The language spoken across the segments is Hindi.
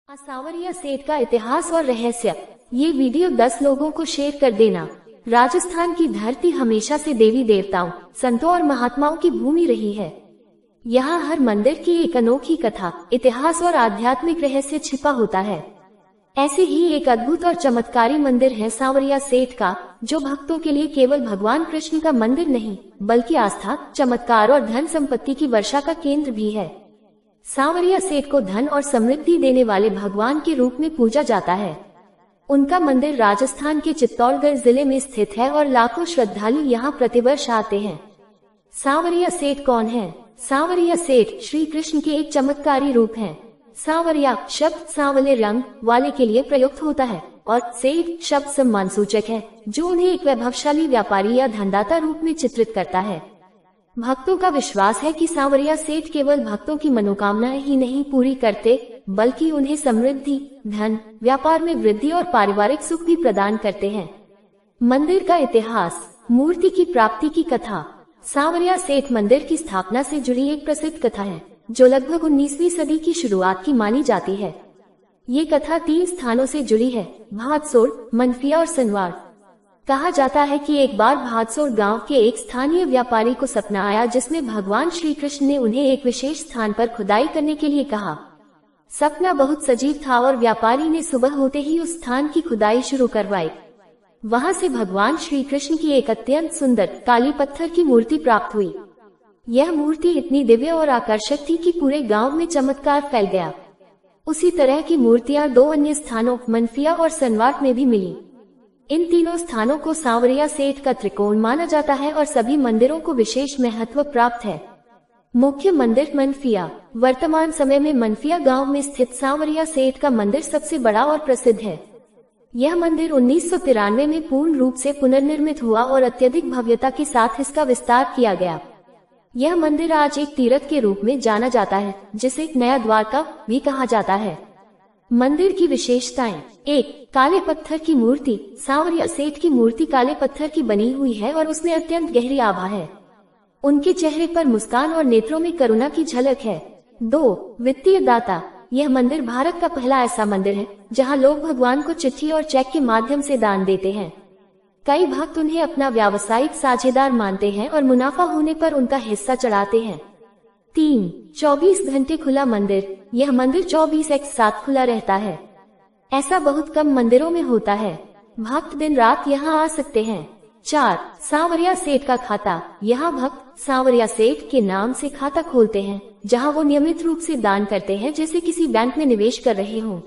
सांवरिया सेठ का इतिहास और रहस्य। ये वीडियो 10 लोगों को शेयर कर देना। राजस्थान की धरती हमेशा से देवी देवताओं, संतों और महात्माओं की भूमि रही है। यहाँ हर मंदिर की एक अनोखी कथा, इतिहास और आध्यात्मिक रहस्य छिपा होता है। ऐसे ही एक अद्भुत और चमत्कारी मंदिर है सांवरिया सेठ का, जो भक्तों के लिए केवल भगवान कृष्ण का मंदिर नहीं, बल्कि आस्था, चमत्कार और धन संपत्ति की वर्षा का केंद्र भी है। सांवरिया सेठ को धन और समृद्धि देने वाले भगवान के रूप में पूजा जाता है। उनका मंदिर राजस्थान के चित्तौड़गढ़ जिले में स्थित है और लाखों श्रद्धालु यहाँ प्रतिवर्ष आते हैं। सांवरिया सेठ कौन है? सांवरिया सेठ श्री कृष्ण के एक चमत्कारी रूप हैं। सांवरिया शब्द सांवले रंग वाले के लिए प्रयुक्त होता है और सेठ शब्द सम्मान सूचक है, जो उन्हें एक वैभवशाली व्यापारी या धनदाता रूप में चित्रित करता है। भक्तों का विश्वास है कि सांवरिया सेठ केवल भक्तों की मनोकामनाएं ही नहीं पूरी करते, बल्कि उन्हें समृद्धि, धन, व्यापार में वृद्धि और पारिवारिक सुख भी प्रदान करते हैं। मंदिर का इतिहास। मूर्ति की प्राप्ति की कथा। सांवरिया सेठ मंदिर की स्थापना से जुड़ी एक प्रसिद्ध कथा है, जो लगभग 19वीं सदी की शुरुआत की मानी जाती है। ये कथा 3 स्थानों से जुड़ी है: भादसोड़, मनफिया और सनवाड़। कहा जाता है कि एक बार भादसोड़ गांव के एक स्थानीय व्यापारी को सपना आया, जिसमें भगवान श्री कृष्ण ने उन्हें एक विशेष स्थान पर खुदाई करने के लिए कहा। सपना बहुत सजीव था और व्यापारी ने सुबह होते ही उस स्थान की खुदाई शुरू करवाई। वहां से भगवान श्री कृष्ण की एक अत्यंत सुंदर काली पत्थर की मूर्ति प्राप्त हुई। यह मूर्ति इतनी दिव्य और आकर्षक थी कि पूरे गांव में चमत्कार फैल गया। उसी तरह की मूर्तियां 2 अन्य स्थानों मनफिया और सनवाड़ में भी मिली। इन तीनों स्थानों को सांवरिया सेठ का त्रिकोण माना जाता है और सभी मंदिरों को विशेष महत्व प्राप्त है। मुख्य मंदिर मनफिया। वर्तमान समय में मनफिया गांव में स्थित सांवरिया सेठ का मंदिर सबसे बड़ा और प्रसिद्ध है। यह मंदिर 1993 में पूर्ण रूप से पुनर्निर्मित हुआ और अत्यधिक भव्यता के साथ इसका विस्तार किया गया। यह मंदिर आज एक तीर्थ के रूप में जाना जाता है, जिसे नया द्वारका भी कहा जाता है। मंदिर की विशेषताएं। 1. काले पत्थर की मूर्ति। सांवरिया सेठ की मूर्ति काले पत्थर की बनी हुई है और उसमें अत्यंत गहरी आभा है। उनके चेहरे पर मुस्कान और नेत्रों में करुणा की झलक है। 2. वित्तीय दाता। यह मंदिर भारत का पहला ऐसा मंदिर है जहां लोग भगवान को चिट्ठी और चेक के माध्यम से दान देते हैं। कई भक्त उन्हें अपना व्यावसायिक साझेदार मानते हैं और मुनाफा होने पर उनका हिस्सा चढ़ाते हैं। 3. 24 घंटे खुला मंदिर। यह मंदिर 24/7 खुला रहता है। ऐसा बहुत कम मंदिरों में होता है। भक्त दिन रात यहाँ आ सकते हैं। 4. सांवरिया सेठ का खाता। यहाँ भक्त सांवरिया सेठ के नाम से खाता खोलते हैं, जहाँ वो नियमित रूप से दान करते हैं, जैसे किसी बैंक में निवेश कर रहे हों।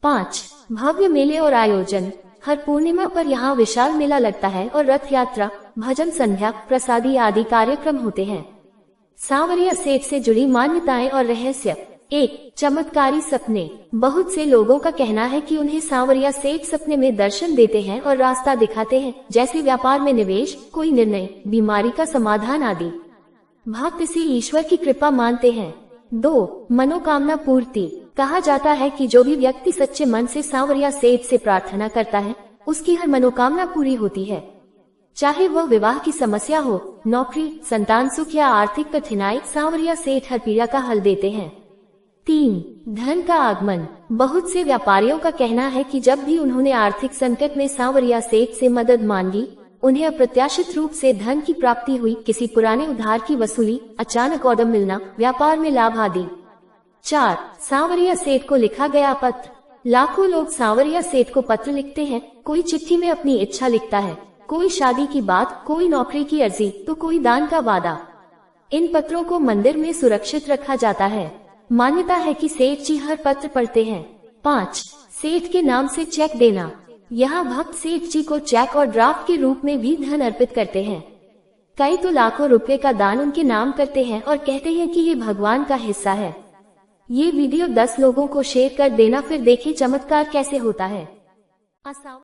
5. भव्य मेले और आयोजन। हर पूर्णिमा पर यहाँ विशाल मेला लगता है और रथ यात्रा, भजन संध्या, प्रसादी आदि कार्यक्रम होते हैं। सांवरिया सेठ से जुड़ी मान्यताएं और रहस्य। 1. चमत्कारी सपने। बहुत से लोगों का कहना है कि उन्हें सांवरिया सेठ सपने में दर्शन देते हैं और रास्ता दिखाते हैं, जैसे व्यापार में निवेश, कोई निर्णय, बीमारी का समाधान आदि। भक्त इसे ईश्वर की कृपा मानते हैं। 2. मनोकामना पूर्ति। कहा जाता है कि जो भी व्यक्ति सच्चे मन से सांवरिया सेठ से प्रार्थना करता है, उसकी हर मनोकामना पूरी होती है। चाहे वह विवाह की समस्या हो, नौकरी, संतान सुख या आर्थिक कठिनाई, सांवरिया सेठ हर पीड़ा का हल देते हैं। 3. धन का आगमन। बहुत से व्यापारियों का कहना है कि जब भी उन्होंने आर्थिक संकट में सांवरिया सेठ से मदद मांगी, उन्हें अप्रत्याशित रूप से धन की प्राप्ति हुई। किसी पुराने उधार की वसूली, अचानक ऑर्डर मिलना, व्यापार में लाभ आदि। 4. सांवरिया सेठ को लिखा गया पत्र। लाखों लोग सांवरिया सेठ को पत्र लिखते हैं। कोई चिट्ठी में अपनी इच्छा लिखता है, कोई शादी की बात, कोई नौकरी की अर्जी, तो कोई दान का वादा। इन पत्रों को मंदिर में सुरक्षित रखा जाता है। मान्यता है कि सेठ जी हर पत्र पढ़ते हैं। 5. सेठ के नाम से चेक देना। यहाँ भक्त सेठ जी को चेक और ड्राफ्ट के रूप में भी धन अर्पित करते हैं। कई तो लाखों रुपए का दान उनके नाम करते हैं और कहते हैं कि ये भगवान का हिस्सा है। ये वीडियो 10 लोगों को शेयर कर देना, फिर देखें चमत्कार कैसे होता है।